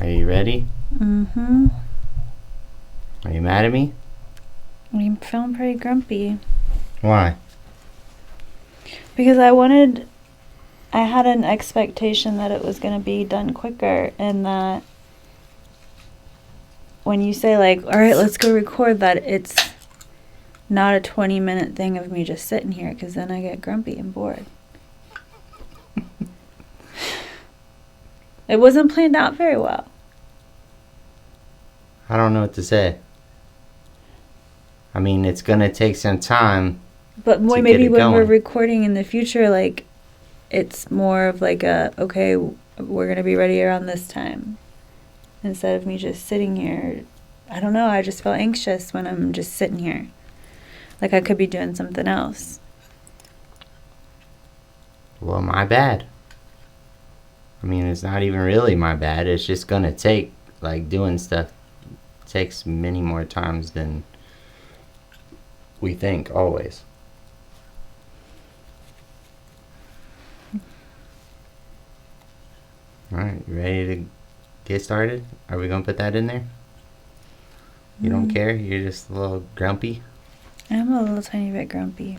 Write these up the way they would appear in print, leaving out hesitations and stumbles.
Are you ready? Mm-hmm. Are you mad at me? I'm feeling pretty grumpy. Why? Because I had an expectation that it was going to be done quicker, and that when you say, like, all right, let's go record, that it's not a 20-minute thing of me just sitting here, because then I get grumpy and bored. It wasn't planned out very well. I don't know what to say. I mean, it's going to take some time. But to maybe get it when we're going. recording in the future, like, it's more of like okay, we're going to be ready around this time. Instead of me just sitting here. I don't know, I just feel anxious when I'm just sitting here. Like I could be doing something else. Well, my bad. I mean, it's not even really my bad. It's just going to take, like, doing stuff takes many more times than we think, always. All right, you ready to get started? Are we going to put that in there? You don't care? You're just a little grumpy? I'm a little tiny bit grumpy.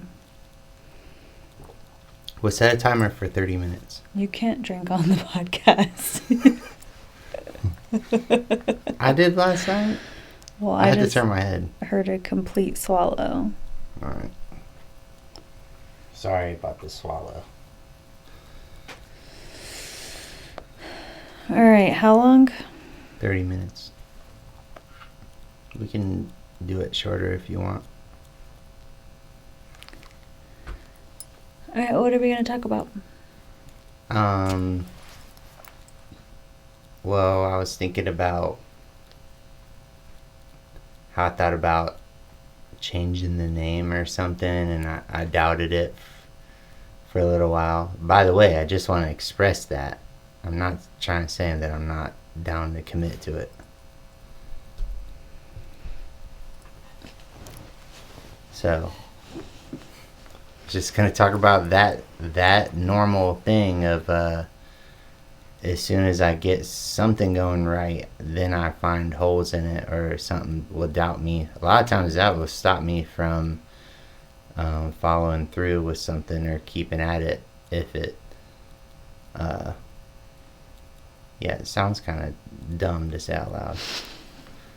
We'll set a timer for 30 minutes. You can't drink on the podcast. I did last night. Well, I had to turn my head. Heard a complete swallow. All right. Sorry about the swallow. All right, how long? 30 minutes. We can do it shorter if you want. All right, what are we going to talk about? Well, I was thinking about how I thought about changing the name or something, and I doubted it for a little while. By the way, I just want to express that. I'm not trying to say that I'm not down to commit to it. So, just going to talk about that normal thing of as soon as I get something going right, then I find holes in it or something will doubt me. A lot of times that will stop me from following through with something or keeping at it if it yeah, it sounds kind of dumb to say out loud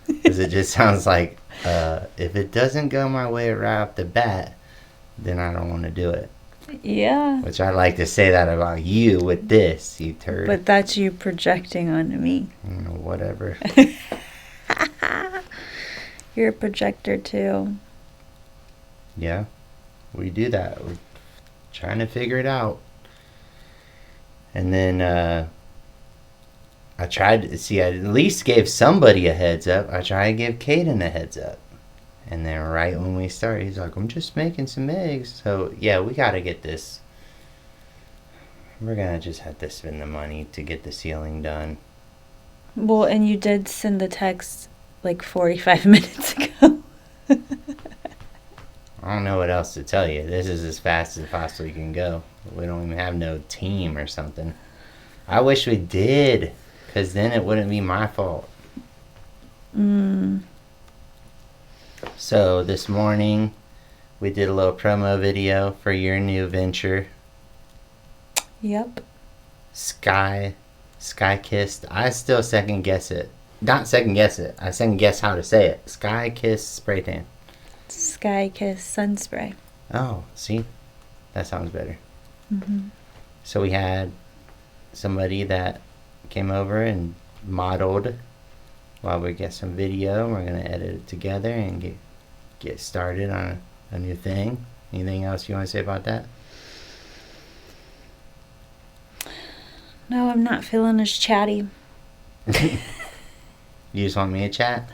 because it just sounds like if it doesn't go my way right off the bat, then I don't want to do it. Yeah. Which I like to say that about you with this, you turd. But that's you projecting onto me. Whatever. You're a projector too. Yeah, we do that. We're trying to figure it out. And then I tried to see, I at least gave somebody a heads up. I tried to give Caden a heads up. And then right when we started, he's like, I'm just making some eggs. So, yeah, we got to get this. We're going to just have to spend the money to get the ceiling done. Well, and you did send the text like 45 minutes ago. I don't know what else to tell you. This is as fast as it possibly can go. We don't even have no team or something. I wish we did, because then it wouldn't be my fault. So this morning, we did a little promo video for your new venture. Yep. Sky Kissed. I still second guess it. Not second guess it. I second guess how to say it. Sky Kiss Spray Tan. Sky Kiss Sun Spray. Oh, see? That sounds better. Mm-hmm. So we had somebody that came over and modeled while we get some video. We're going to edit it together and get started on a new thing. Anything else you want to say about that? No, I'm not feeling as chatty. You just want me to chat?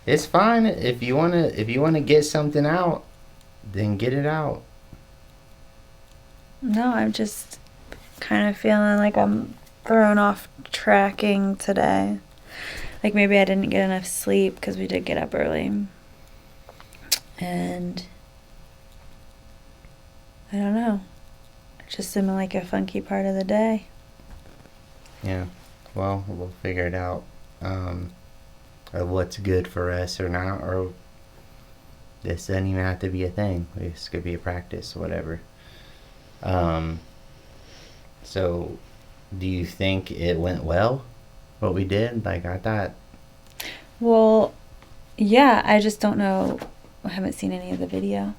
It's fine. If you wanna get something out, then get it out. No, I'm just kind of feeling like I'm thrown off tracking today. Like maybe I didn't get enough sleep because we did get up early. And I don't know. It just seemed like a funky part of the day. Yeah. Well, we'll figure it out. Of what's good for us or not, or this doesn't even have to be a thing. This could be a practice, whatever. Um, so, do you think it went well? What we did? Like, I thought. Well, yeah, I just don't know. I haven't seen any of the video.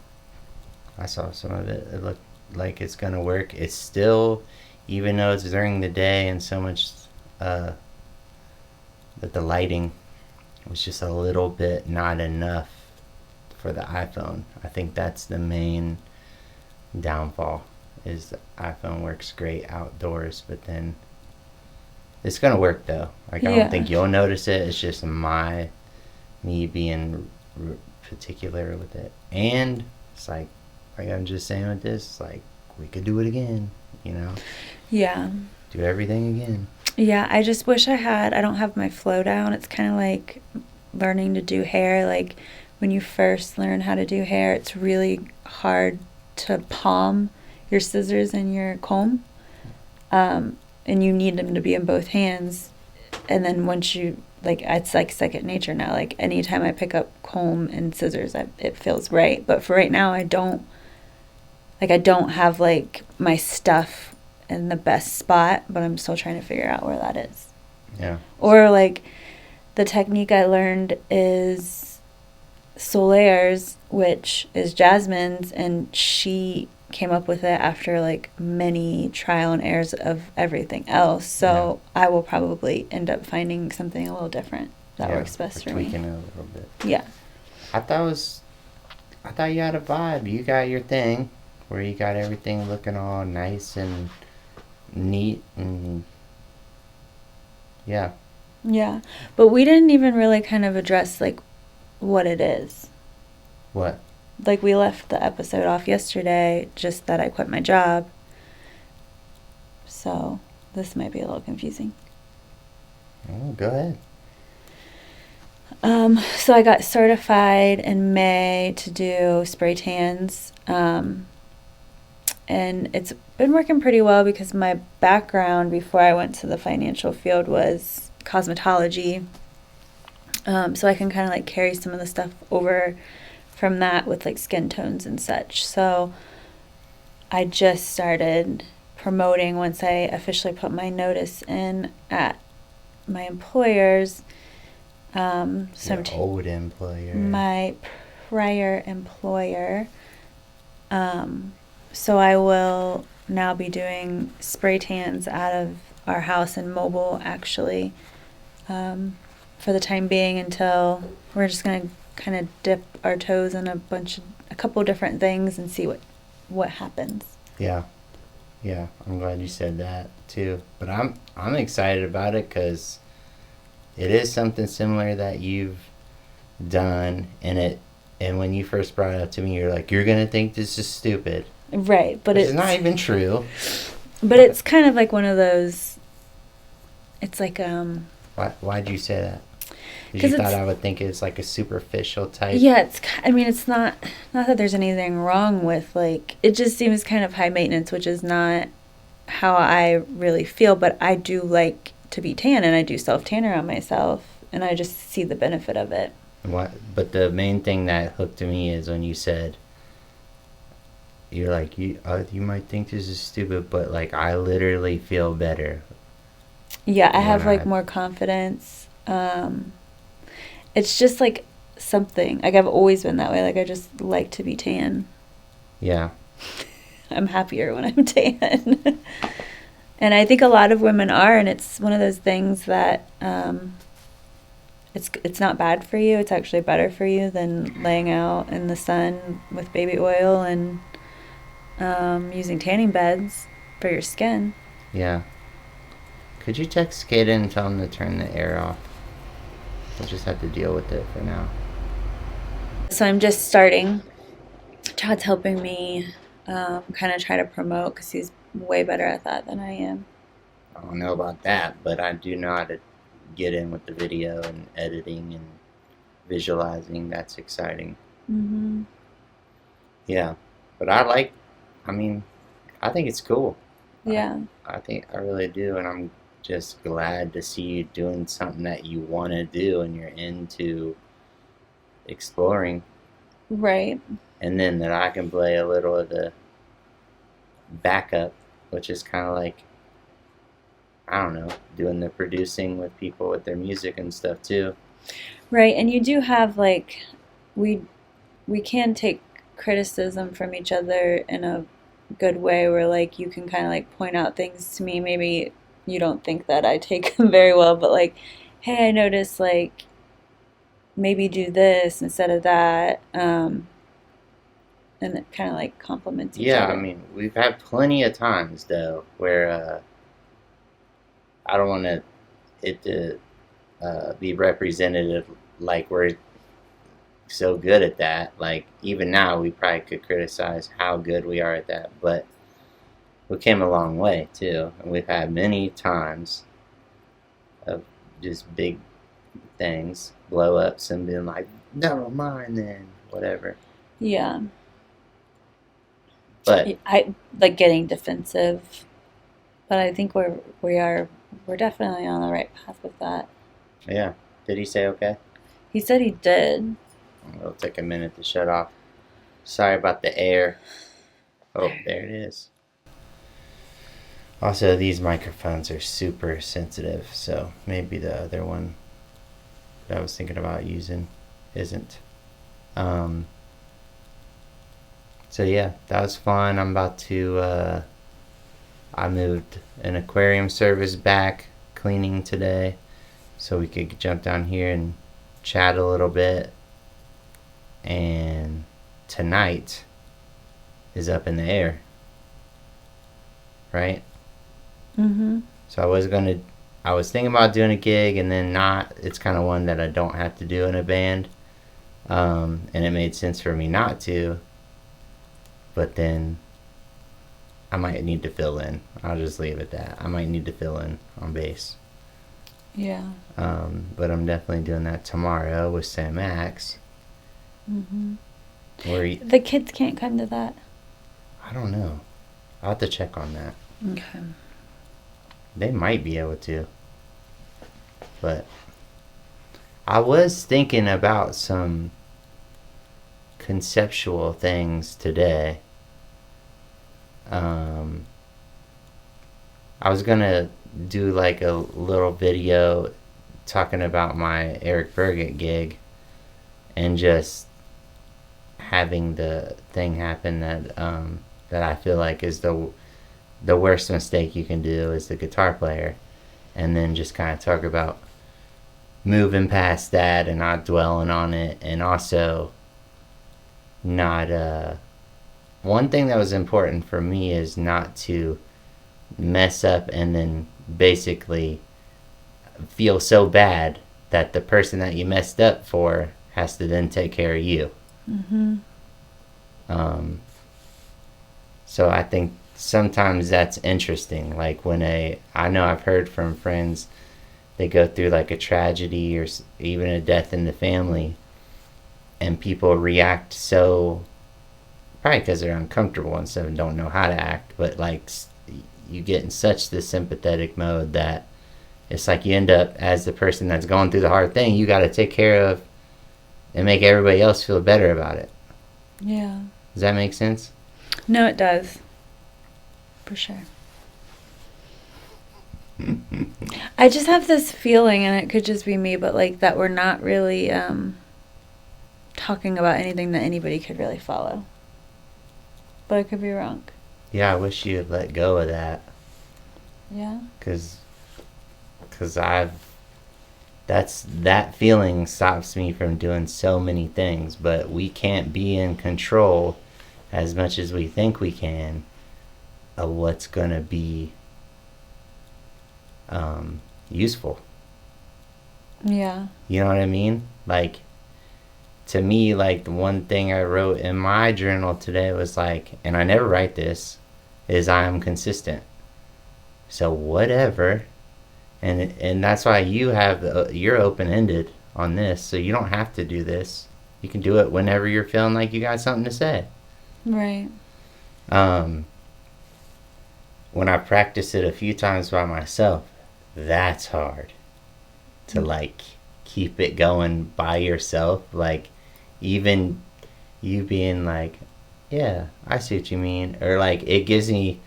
I saw some of it. It looked like it's gonna work. It's still, even though it's during the day and so much, that the lighting was just a little bit not enough for the iPhone. I think that's the main downfall. Is the iPhone works great outdoors, but then it's gonna work though. Like, I don't think you'll notice it. It's just me being particular with it, and it's like I'm just saying with this, like, we could do it again, you know? Yeah. Do everything again. Yeah, I just wish I don't have my flow down. It's kind of like learning to do hair. Like, when you first learn how to do hair, it's really hard to palm your scissors and your comb. And you need them to be in both hands. And then once you, like, it's like second nature now. Like, anytime I pick up comb and scissors, it feels right. But for right now, I don't have, like, my stuff in the best spot, but I'm still trying to figure out where that is. Yeah. Or, like, the technique I learned is Solaire's, which is Jasmine's, and she came up with it after, like, many trial and errors of everything else. So I will probably end up finding something a little different that works best for me. Tweaking it a little bit. Yeah. I thought you had a vibe. You got your thing where you got everything looking all nice and neat and yeah. Yeah. But we didn't even really kind of address, like, what it is. What? Like, we left the episode off yesterday, just that I quit my job. So this might be a little confusing. Oh, go ahead. So I got certified in May to do spray tans. And it's been working pretty well because my background before I went to the financial field was cosmetology. So I can kind of, like, carry some of the stuff over from that with, like, skin tones and such. So I just started promoting once I officially put my notice in at my employers. Your old employer. My prior employer. So I will now be doing spray tans out of our house in Mobile, actually, for the time being, until we're just going to kind of dip our toes in a couple different things and see what happens. Yeah. Yeah, I'm glad you said that too. But I'm excited about it because it is something similar that you've done, and when you first brought it up to me, you're like, you're gonna think this is stupid. Right, but it's not even true. But it's kind of like one of those. It's like Why'd you say that? Because you thought I would think it's like a superficial type. Yeah, it's not that there's anything wrong with, like, it just seems kind of high maintenance, which is not how I really feel. But I do like to be tan, and I do self-tanner on myself, and I just see the benefit of it. But the main thing that hooked to me is when you said, you're like, you might think this is stupid, but, like, I literally feel better. Yeah, I have, like, more confidence. It's just, like, something. Like, I've always been that way. Like, I just like to be tan. Yeah. I'm happier when I'm tan. And I think a lot of women are, and it's one of those things that it's not bad for you. It's actually better for you than laying out in the sun with baby oil and using tanning beds for your skin. Yeah. Could you text Kaden and tell him to turn the air off? We'll just have to deal with it for now. So I'm just starting. Todd's helping me kind of try to promote because he's way better at that than I am. I don't know about that, but I do know how to get in with the video and editing and visualizing. That's exciting. Mm-hmm. Yeah. But I think it's cool. Yeah. I think I really do, and just glad to see you doing something that you want to do and you're into exploring. Right. And then that I can play a little of the backup, which is kind of like, I don't know, doing the producing with people with their music and stuff too. Right. And you do have like we we can take criticism from each other in a good way where like you can kind of like point out things to me maybe you don't think that I take them very well, but like, hey, I noticed like maybe do this instead of that, and it kind of like complements each Yeah, I other. mean, we've had plenty of times though where I don't want it to be representative like we're so good at that. Like even now, we probably could criticize how good we are at that, but we came a long way too, and we've had many times of just big things blow ups and being like, never mind then, whatever. Yeah. But I like getting defensive, but I think we're definitely on the right path with that. yeah, did he say okay? He said he did. It'll take a minute to shut off. Sorry about the air. Oh, there it is. Also, these microphones are super sensitive, so maybe the other one that I was thinking about using isn't. Um, so yeah, that was fun. I'm about to. I moved an aquarium service back, cleaning today, so we could jump down here and chat a little bit. And tonight is up in the air, right? Mm-hmm. So I was thinking about doing a gig and then not. It's kind of one that I don't have to do in a band, and it made sense for me not to. But then I might need to fill in. I'll just leave it at that. I might need to fill in on bass. Yeah. But I'm definitely doing that tomorrow with Sam Max. Mm-hmm. Where The kids can't come to that. I don't know. I'll have to check on that. Okay. They might be able to. But I was thinking about some conceptual things today. I was gonna do like a little video talking about my Eric Burgett gig and just having the thing happen that I feel like is the worst mistake you can do as the guitar player, and then just kind of talk about moving past that and not dwelling on it, and also not one thing that was important for me is not to mess up and then basically feel so bad that the person that you messed up for has to then take care of you. Mm-hmm. So I think sometimes that's interesting. Like I know I've heard from friends, they go through like a tragedy or even a death in the family, and people react so, probably because they're uncomfortable and stuff and don't know how to act, but like you get in such the sympathetic mode that it's like you end up as the person that's going through the hard thing, you got to take care of and make everybody else feel better about it. Yeah. Does that make sense? No, it does. For sure. I just have this feeling, and it could just be me, but like that we're not really talking about anything that anybody could really follow. But I could be wrong. Yeah, I wish you had let go of that. Yeah. Because that feeling stops me from doing so many things, but we can't be in control as much as we think we can of what's going to be useful. Yeah. You know what I mean? Like, to me, like, the one thing I wrote in my journal today was like, and I never write this, is I'm consistent. So whatever. And that's why you're open-ended on this, so you don't have to do this. You can do it whenever you're feeling like you got something to say. Right. When I practice it a few times by myself, that's hard to like keep it going by yourself. Like, even you being like, yeah, I see what you mean, or like it gives me,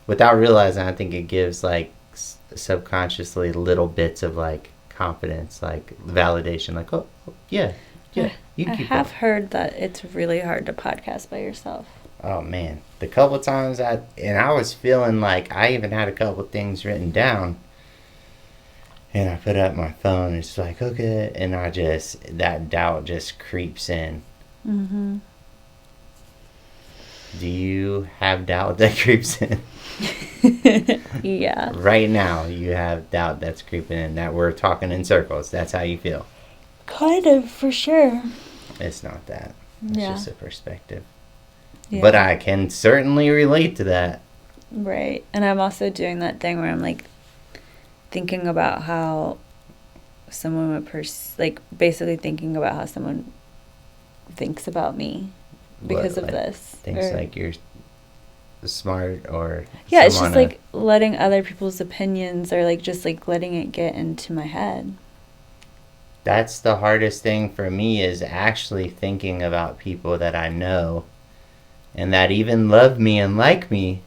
without realizing, I think it gives like subconsciously little bits of like confidence, like validation, like, oh, yeah, yeah, you I keep have going. heard that it's really hard to podcast by yourself. Oh man, the couple times I was feeling like I even had a couple things written down, and I put up my phone. It's like, okay, and that doubt just creeps in. Mm-hmm. Do you have doubt that creeps in? Yeah. Right now, you have doubt that's creeping in. That we're talking in circles. That's how you feel. Kind of, for sure. It's not that. It's Yeah. just a perspective. Yeah. But I can certainly relate to that. Right. And I'm also doing that thing where I'm like thinking about how someone would like basically thinking about how someone thinks about me because What, of like, this. Thinks like you're smart, or yeah, it's just like letting other people's opinions, or like just like letting it get into my head. That's the hardest thing for me, is actually thinking about people that I know and that even love me and like me,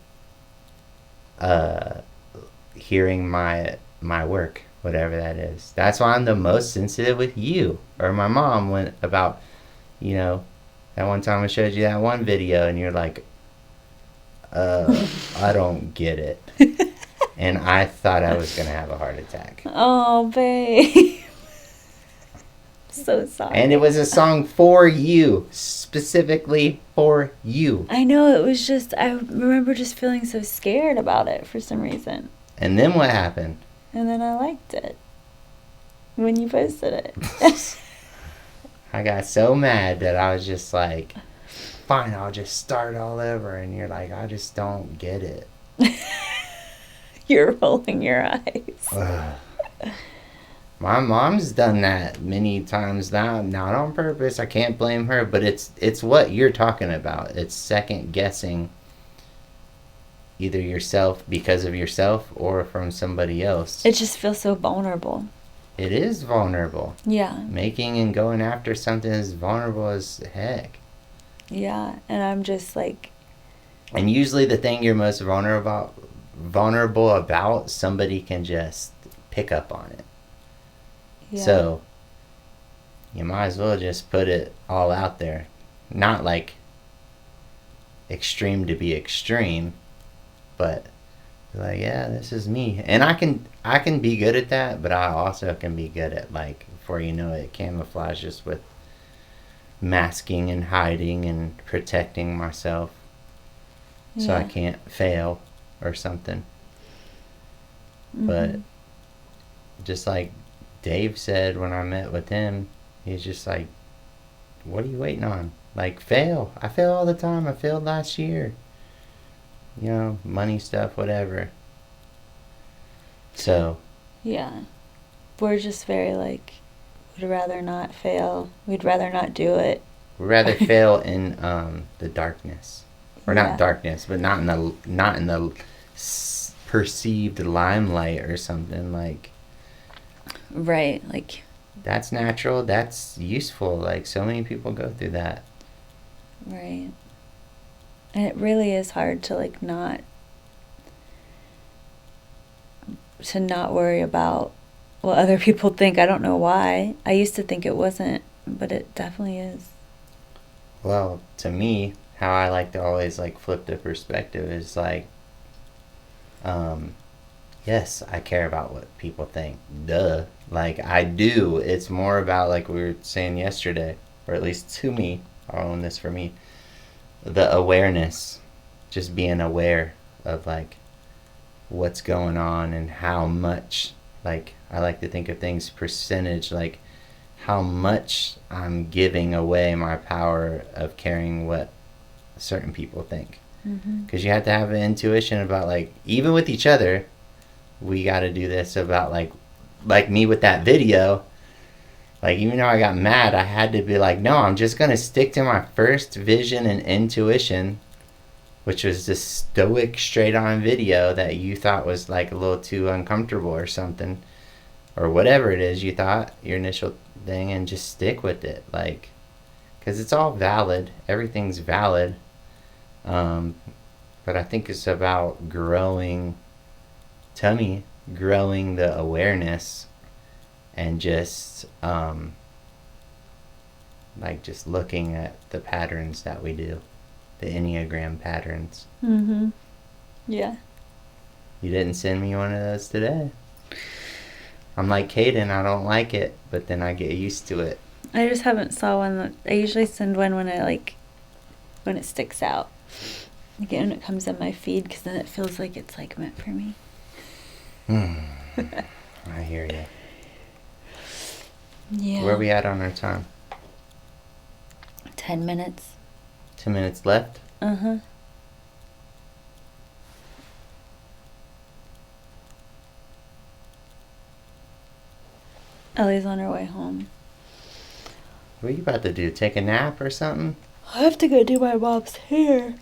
hearing my work, whatever that is. That's why I'm the most sensitive with you or my mom when about, you know, that one time I showed you that one video and you're like, I don't get it. And I thought I was going to have a heart attack. Oh, babe. So sorry. And it was a song for you, specifically for you. I know, it was just, I remember just feeling so scared about it for some reason. And then what happened? And then I liked it when you posted it. I got so mad that I was just like, fine, I'll just start all over. And you're like, I just don't get it. You're rolling your eyes. Ugh. My mom's done that many times now, not on purpose. I can't blame her, but it's what you're talking about. It's second guessing either yourself because of yourself or from somebody else. It just feels so vulnerable. It is vulnerable. Yeah. Making and going after something is vulnerable as heck. Yeah, and I'm just like... And usually the thing you're most vulnerable about, somebody can just pick up on it. Yeah. So, you might as well just put it all out there. Not like extreme to be extreme, but like, yeah, this is me. And I can be good at that, but I also can be good at, like, before you know it, camouflages with masking and hiding and protecting myself so I can't fail or something. Mm-hmm. But just like Dave said when I met with him, he's just like, what are you waiting on? Like, fail. I fail all the time. I failed last year. You know, money stuff, whatever. So. Yeah. We're just very like, we'd rather not fail. We'd rather not do it. We'd rather fail in the darkness. Or not darkness, but not in the perceived limelight or something, like. Right, like... That's natural, that's useful, like, so many people go through that. Right. And it really is hard to, like, not worry about what other people think. I don't know why. I used to think it wasn't, but it definitely is. Well, to me, how I like to always, like, flip the perspective is, like, yes, I care about what people think. Duh. Like, I do. It's more about, like we were saying yesterday, or at least to me, I'll own this for me, the awareness. Just being aware of, like, what's going on and how much, like, I like to think of things percentage, like, how much I'm giving away my power of caring what certain people think. Because you have to have an intuition about, like, even with each other, we got to do this about, like me with that video. Like, even though I got mad, I had to be like, no, I'm just going to stick to my first vision and intuition which was this stoic, straight-on video that you thought was like a little too uncomfortable or something, or whatever it is you thought, your initial thing, and just stick with it, like, because it's all valid. Everything's valid. But I think it's about growing the awareness, and just like just looking at the patterns that we do, the Enneagram patterns. Mm-hmm. Yeah. You didn't send me one of those today. I'm like Caden, I don't like it, but then I get used to it. I just haven't saw one. I usually send one when when it sticks out. Like when it comes in my feed, because then it feels like it's like meant for me. I hear you. Yeah. Where are we at on our time? 10 minutes. 10 minutes left? Uh-huh. Ellie's on her way home. What are you about to do? Take a nap or something? I have to go do my mom's hair.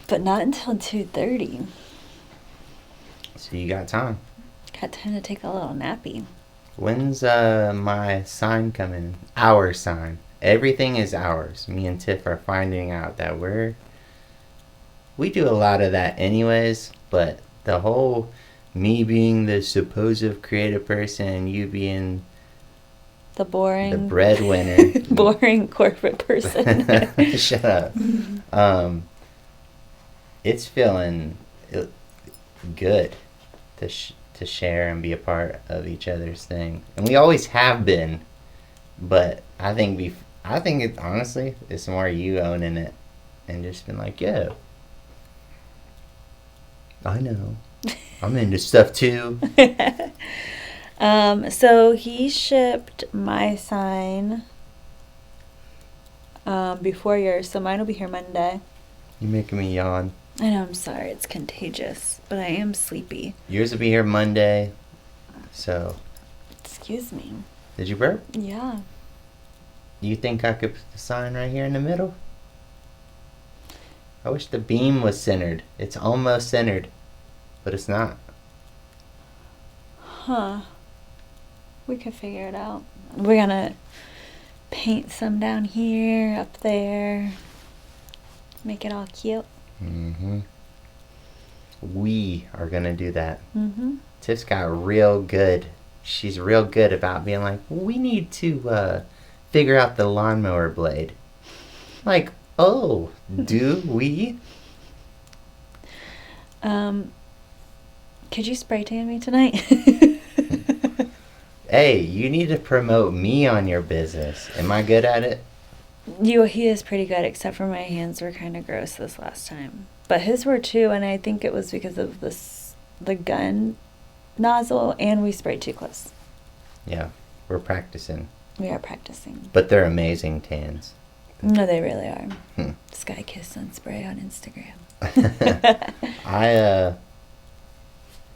But not until 2:30. So you got time. Got time to take a little nappy. When's my sign coming? Our sign. Everything is ours. Me and Tiff are finding out that we do a lot of that anyways, but the whole me being the supposed creative person and you being the breadwinner. Boring corporate person. Shut up. It's feeling good to share and be a part of each other's thing, and we always have been. But I think it honestly, it's more you owning it and just been like, yo, I know, I'm into stuff too. So he shipped my sign before yours, so mine will be here Monday. You're making me yawn. I know, I'm sorry, it's contagious, but I am sleepy. Yours will be here Monday, so. Excuse me. Did you burp? Yeah. You think I could put the sign right here in the middle? I wish the beam was centered. It's almost centered, but it's not. Huh. We could figure it out. We're gonna paint some down here, up there. Make it all cute. Mm-hmm. We are gonna do that. Mm-hmm. Tiff's got real good. She's real good about being like, we need to figure out the lawnmower blade. Like, oh, do we? Could you spray tan me tonight? Hey, you need to promote me on your business. Am I good at it? He is pretty good, except for my hands were kind of gross this last time. But his were too, and I think it was because of the gun nozzle, and we sprayed too close. Yeah, we're practicing. We are practicing. But they're amazing tans. No, they really are. Sky Kiss Sun Spray on Instagram.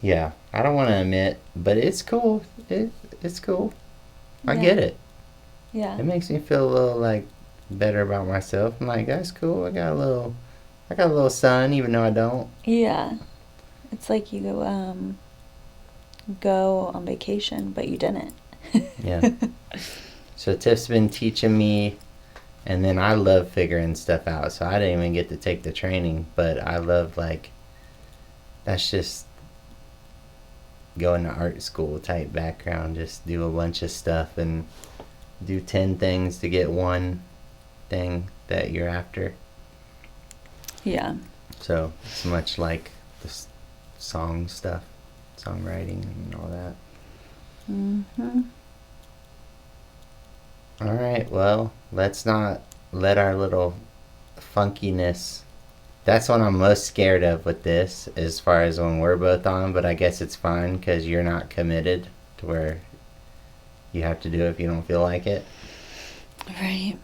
Yeah, I don't want to admit, but it's cool. It's cool. I get it. Yeah. It makes me feel a little like better about myself. I'm like, that's cool. I got a little sun, even though I don't. Yeah. It's like you go on vacation, but you didn't. Yeah. So Tiff's been teaching me, and then I love figuring stuff out. So I didn't even get to take the training, but I love, like, that's just going to art school type background. Just do a bunch of stuff and do 10 things to get one thing that you're after. Yeah. So it's much like the song stuff, songwriting and all that. Mm-hmm. All right, well, let's not let our little funkiness. That's what I'm most scared of with this, as far as when we're both on, but I guess it's fine because you're not committed to where you have to do it if you don't feel like it. Right.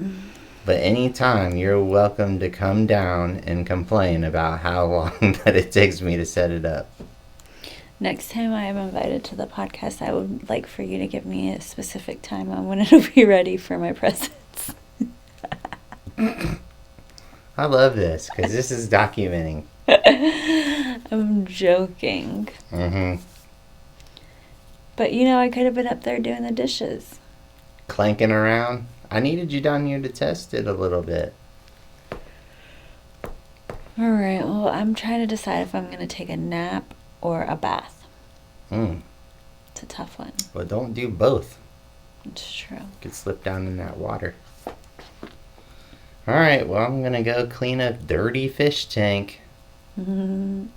But anytime, you're welcome to come down and complain about how long that it takes me to set it up. Next time I am invited to the podcast, I would like for you to give me a specific time on when it'll be ready for my presents. I love this because this is documenting. I'm joking. Mm-hmm. But you know, I could have been up there doing the dishes. Clanking around. I needed you down here to test it a little bit. All right, well, I'm trying to decide if I'm going to take a nap or a bath. It's a tough one. Well, don't do both. It's true. You could slip down in that water. Alright, well, I'm going to go clean a dirty fish tank. And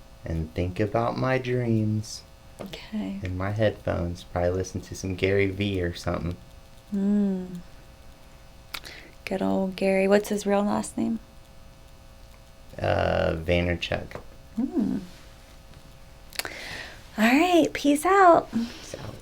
think about my dreams. Okay. In my headphones. Probably listen to some Gary V or something. Good old Gary. What's his real last name? Vaynerchuk. All right. Peace out. Peace out.